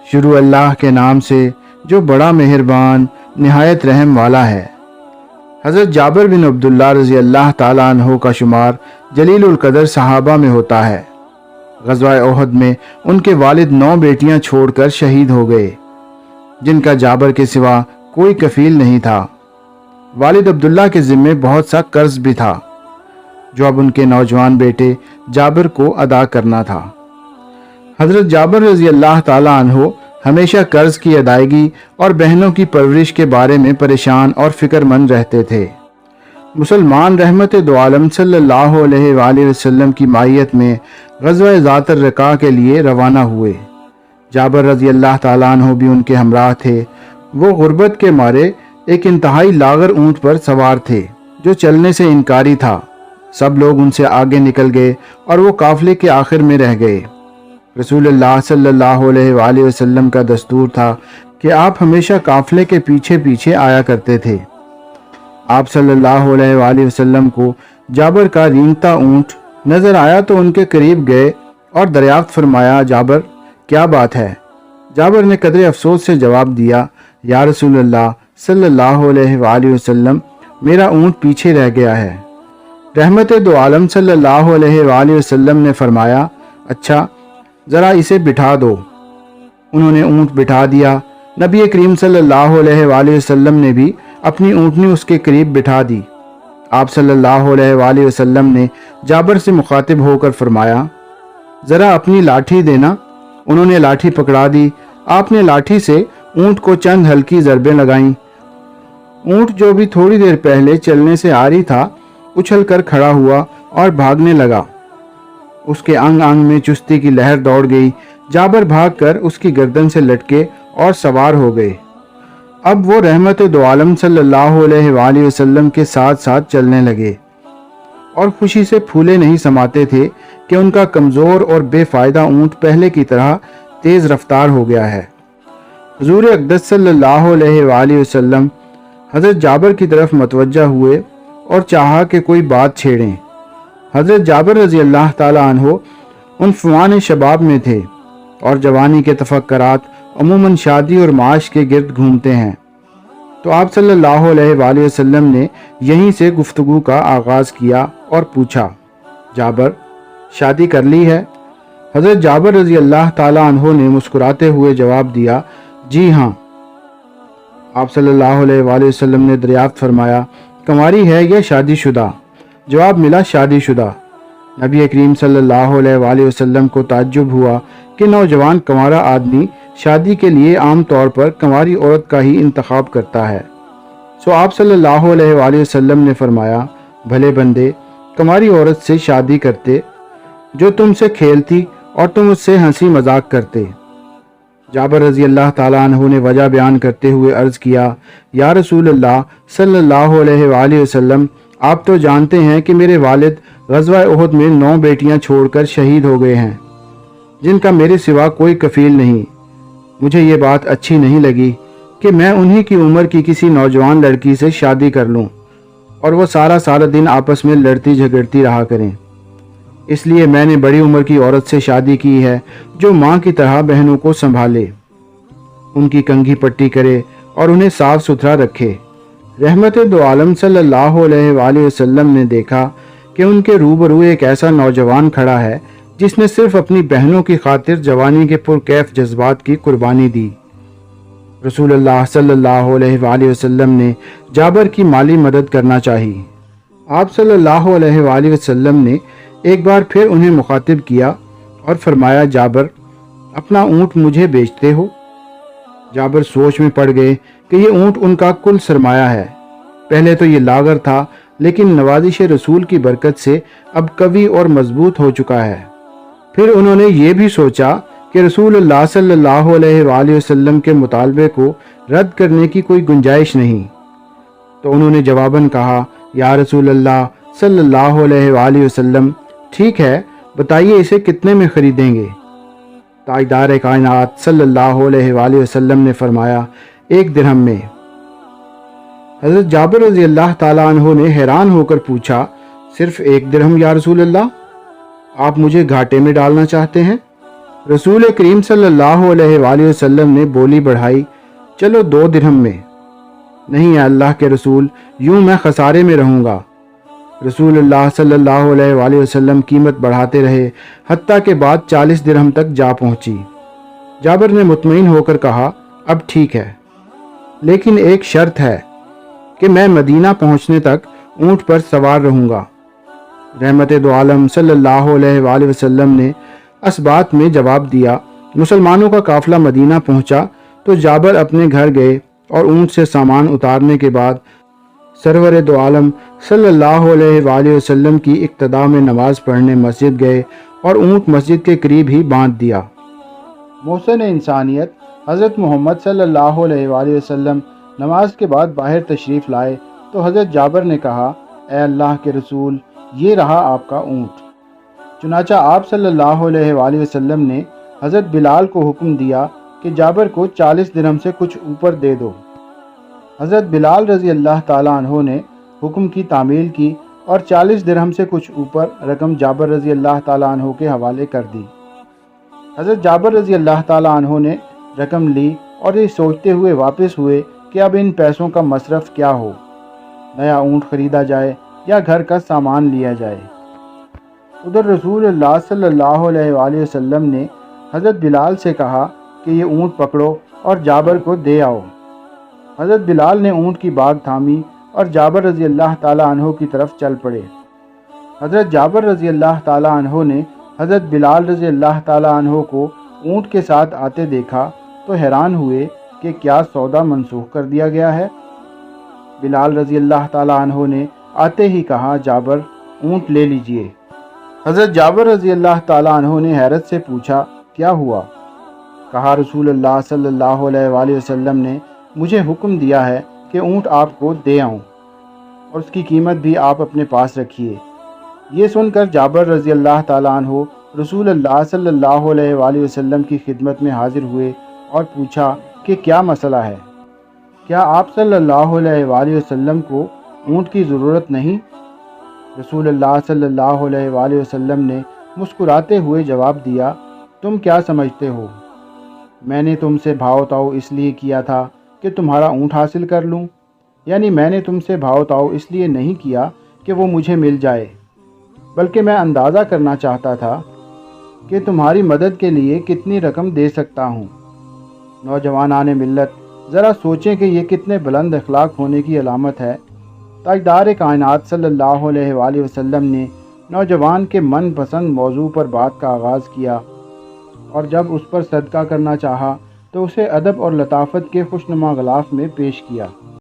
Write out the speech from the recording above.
شروع اللہ کے نام سے جو بڑا مہربان نہایت رحم والا ہے۔ حضرت جابر بن عبداللہ رضی اللہ تعالیٰ عنہ کا شمار جلیل القدر صحابہ میں ہوتا ہے۔ غزوہ احد میں ان کے والد 9 بیٹیاں چھوڑ کر شہید ہو گئے، جن کا جابر کے سوا کوئی کفیل نہیں تھا۔ والد عبداللہ کے ذمے بہت سا قرض بھی تھا، جو اب ان کے نوجوان بیٹے جابر کو ادا کرنا تھا۔ حضرت جابر رضی اللہ تعالیٰ عنہ ہمیشہ قرض کی ادائیگی اور بہنوں کی پرورش کے بارے میں پریشان اور فکر مند رہتے تھے۔ مسلمان رحمت دو عالم صلی اللہ علیہ وآلہ وسلم کی معیت میں غزوہ ذات الرقاع کے لیے روانہ ہوئے۔ جابر رضی اللہ تعالیٰ عنہ بھی ان کے ہمراہ تھے۔ وہ غربت کے مارے ایک انتہائی لاغر اونٹ پر سوار تھے جو چلنے سے انکاری تھا۔ سب لوگ ان سے آگے نکل گئے اور وہ قافلے کے آخر میں رہ گئے۔ رسول اللہ صلی اللہ علیہ وآلہ وسلم کا دستور تھا کہ آپ ہمیشہ قافلے کے پیچھے پیچھے آیا کرتے تھے۔ آپ صلی اللہ علیہ وآلہ وسلم کو جابر کا رینگتا اونٹ نظر آیا تو ان کے قریب گئے اور دریافت فرمایا، جابر کیا بات ہے؟ جابر نے قدر افسوس سے جواب دیا، یا رسول اللہ صلی اللہ علیہ وآلہ وسلم، میرا اونٹ پیچھے رہ گیا ہے۔ رحمت دو عالم صلی اللہ علیہ وآلہ وسلم نے فرمایا، اچھا ذرا اسے بٹھا دو۔ انہوں نے اونٹ بٹھا دیا۔ نبی کریم صلی اللہ علیہ وآلہ وسلم نے بھی اپنی اونٹنی اس کے قریب بٹھا دی۔ آپ صلی اللہ علیہ وآلہ وسلم نے جابر سے مخاطب ہو کر فرمایا، ذرا اپنی لاٹھی دینا۔ انہوں نے لاٹھی پکڑا دی۔ آپ نے لاٹھی سے اونٹ کو چند ہلکی ضربیں لگائیں۔ اونٹ جو بھی تھوڑی دیر پہلے چلنے سے عاری تھا اچھل کر کھڑا ہوا اور بھاگنے لگا۔ اس کے انگ انگ میں چستی کی لہر دوڑ گئی۔ جابر بھاگ کر اس کی گردن سے لٹکے اور سوار ہو گئے۔ اب وہ رحمت دو عالم صلی اللہ علیہ وآلہ وسلم کے ساتھ ساتھ چلنے لگے اور خوشی سے پھولے نہیں سماتے تھے کہ ان کا کمزور اور بے فائدہ اونٹ پہلے کی طرح تیز رفتار ہو گیا ہے۔ حضور اقدس صلی اللہ علیہ وآلہ وسلم حضرت جابر کی طرف متوجہ ہوئے اور چاہا کہ کوئی بات چھیڑیں۔ حضرت جابر رضی اللہ تعالیٰ عنہ عنفوان شباب میں تھے اور جوانی کے تفکرات عموماً شادی اور معاش کے گرد گھومتے ہیں، تو آپ صلی اللہ علیہ وآلہ وسلم نے یہیں سے گفتگو کا آغاز کیا اور پوچھا، جابر شادی کر لی ہے؟ حضرت جابر رضی اللہ تعالیٰ عنہ نے مسکراتے ہوئے جواب دیا، جی ہاں۔ آپ صلی اللہ علیہ وآلہ وسلم نے دریافت فرمایا، کنواری ہے یا شادی شدہ؟ جواب ملا، شادی شدہ۔ نبی کریم صلی اللہ علیہ وآلہ وسلم کو تعجب ہوا کہ نوجوان کنوارا آدمی شادی کے لیے عام طور پر کنواری عورت کا ہی انتخاب کرتا ہے۔ سو آپ صلی اللہ علیہ وآلہ وسلم نے فرمایا، بھلے بندے کنواری عورت سے شادی کرتے جو تم سے کھیلتی اور تم اس سے ہنسی مذاق کرتے۔ جابر رضی اللہ تعالیٰ عنہ نے وجہ بیان کرتے ہوئے عرض کیا، یا رسول اللہ صلی اللہ علیہ وآلہ وسلم، آپ تو جانتے ہیں کہ میرے والد غزوہ احد میں 9 بیٹیاں چھوڑ کر شہید ہو گئے ہیں، جن کا میرے سوا کوئی کفیل نہیں۔ مجھے یہ بات اچھی نہیں لگی کہ میں انہی کی عمر کی کسی نوجوان لڑکی سے شادی کر لوں اور وہ سارا دن آپس میں لڑتی جھگڑتی رہا کریں۔ اس لیے میں نے بڑی عمر کی عورت سے شادی کی ہے جو ماں کی طرح بہنوں کو سنبھالے، ان کی کنگھی پٹی کرے اور انہیں صاف ستھرا رکھے۔ رحمت دو عالم صلی اللہ علیہ وآلہ وسلم نے دیکھا کہ ان کے روبرو ایک ایسا نوجوان کھڑا ہے جس نے صرف اپنی بہنوں کی خاطر جوانی کے پرکیف جذبات کی قربانی دی۔ رسول اللہ صلی اللہ علیہ وآلہ وسلم نے جابر کی مالی مدد کرنا چاہی۔ آپ صلی اللہ علیہ وآلہ وسلم نے ایک بار پھر انہیں مخاطب کیا اور فرمایا، جابر اپنا اونٹ مجھے بیچتے ہو؟ جابر سوچ میں پڑ گئے کہ یہ اونٹ ان کا کل سرمایہ ہے۔ پہلے تو یہ لاغر تھا، لیکن نوازش رسول کی برکت سے اب قوی اور مضبوط ہو چکا ہے۔ پھر انہوں نے یہ بھی سوچا کہ رسول اللہ صلی اللہ علیہ وآلہ وسلم کے مطالبے کو رد کرنے کی کوئی گنجائش نہیں، تو انہوں نے جواباً کہا، یا رسول اللہ صلی اللہ علیہ وآلہ وسلم، ٹھیک ہے، بتائیے اسے کتنے میں خریدیں گے؟ تاجدار کائنات صلی اللہ علیہ وآلہ وسلم نے فرمایا، 1 درہم میں۔ حضرت جابر رضی اللہ تعالیٰ عنہ نے حیران ہو کر پوچھا، صرف 1 درہم یا رسول اللہ؟ آپ مجھے گھاٹے میں ڈالنا چاہتے ہیں؟ رسول کریم صلی اللہ علیہ وآلہ وسلم نے بولی بڑھائی، چلو 2 درہم میں۔ نہیں اے اللہ کے رسول، یوں میں خسارے میں رہوں گا۔ رسول اللہ صلی اللہ علیہ وآلہ وسلم قیمت بڑھاتے رہے، حتیٰ کہ بات 40 درہم تک جا پہنچی۔ جابر نے مطمئن ہو کر کہا، اب ٹھیک ہے، لیکن ایک شرط ہے کہ میں مدینہ پہنچنے تک اونٹ پر سوار رہوں گا۔ رحمت دو عالم صلی اللہ علیہ وآلہ وسلم نے اس بات میں جواب دیا۔ مسلمانوں کا قافلہ مدینہ پہنچا تو جابر اپنے گھر گئے اور اونٹ سے سامان اتارنے کے بعد سرور دو عالم صلی اللہ علیہ وآلہ وسلم کی اقتداء میں نماز پڑھنے مسجد گئے اور اونٹ مسجد کے قریب ہی باندھ دیا۔ محسن انسانیت حضرت محمد صلی اللہ علیہ وآلہ وسلم نماز کے بعد باہر تشریف لائے تو حضرت جابر نے کہا، اے اللہ کے رسول، یہ رہا آپ کا اونٹ۔ چنانچہ آپ صلی اللہ علیہ وآلہ وسلم نے حضرت بلال کو حکم دیا کہ جابر کو 40 درہم سے کچھ اوپر دے دو۔ حضرت بلال رضی اللہ تعالیٰ عنہ نے حکم کی تعمیل کی اور 40 درہم سے کچھ اوپر رقم جابر رضی اللہ تعالیٰ عنہ کے حوالے کر دی۔ حضرت جابر رضی اللہ تعالیٰ عنہ نے رقم لی اور یہ سوچتے ہوئے واپس ہوئے کہ اب ان پیسوں کا مصرف کیا ہو، نیا اونٹ خریدا جائے یا گھر کا سامان لیا جائے۔ ادھر رسول اللہ صلی اللہ علیہ وآلہ وسلم نے حضرت بلال سے کہا کہ یہ اونٹ پکڑو اور جابر کو دے آؤ۔ حضرت بلال نے اونٹ کی باگ تھامی اور جابر رضی اللہ تعالیٰ عنہ کی طرف چل پڑے۔ حضرت جابر رضی اللہ تعالیٰ عنہ نے حضرت بلال رضی اللہ تعالیٰ عنہ کو اونٹ کے ساتھ آتے دیکھا تو حیران ہوئے کہ کیا سودا منسوخ کر دیا گیا ہے۔ بلال رضی اللہ تعالیٰ عنہ نے آتے ہی کہا، جابر اونٹ لے لیجئے۔ حضرت جابر رضی اللہ تعالیٰ عنہ نے حیرت سے پوچھا، کیا ہوا؟ کہا، رسول اللہ صلی اللہ علیہ وآلہ وسلم نے مجھے حکم دیا ہے کہ اونٹ آپ کو دے آؤں اور اس کی قیمت بھی آپ اپنے پاس رکھیے۔ یہ سن کر جابر رضی اللہ تعالیٰ عنہ رسول اللہ صلی اللہ علیہ وآلہ وسلم کی خدمت میں حاضر ہوئے اور پوچھا کہ کیا مسئلہ ہے؟ کیا آپ صلی اللہ علیہ وآلہ وسلم کو اونٹ کی ضرورت نہیں؟ رسول اللہ صلی اللہ علیہ وآلہ وسلم نے مسکراتے ہوئے جواب دیا، تم کیا سمجھتے ہو؟ میں نے تم سے بھاؤ تاؤ اس لیے کیا تھا کہ تمہارا اونٹ حاصل کر لوں، یعنی میں نے تم سے بھاؤ تاؤ اس لیے نہیں کیا کہ وہ مجھے مل جائے، بلکہ میں اندازہ کرنا چاہتا تھا کہ تمہاری مدد کے لیے کتنی رقم دے سکتا ہوں۔ نوجوانان ملت، ذرا سوچیں کہ یہ کتنے بلند اخلاق ہونے کی علامت ہے۔ تاجدار کائنات صلی اللہ علیہ وآلہ وسلم نے نوجوان کے من پسند موضوع پر بات کا آغاز کیا اور جب اس پر صدقہ کرنا چاہا تو اسے ادب اور لطافت کے خوشنما غلاف میں پیش کیا۔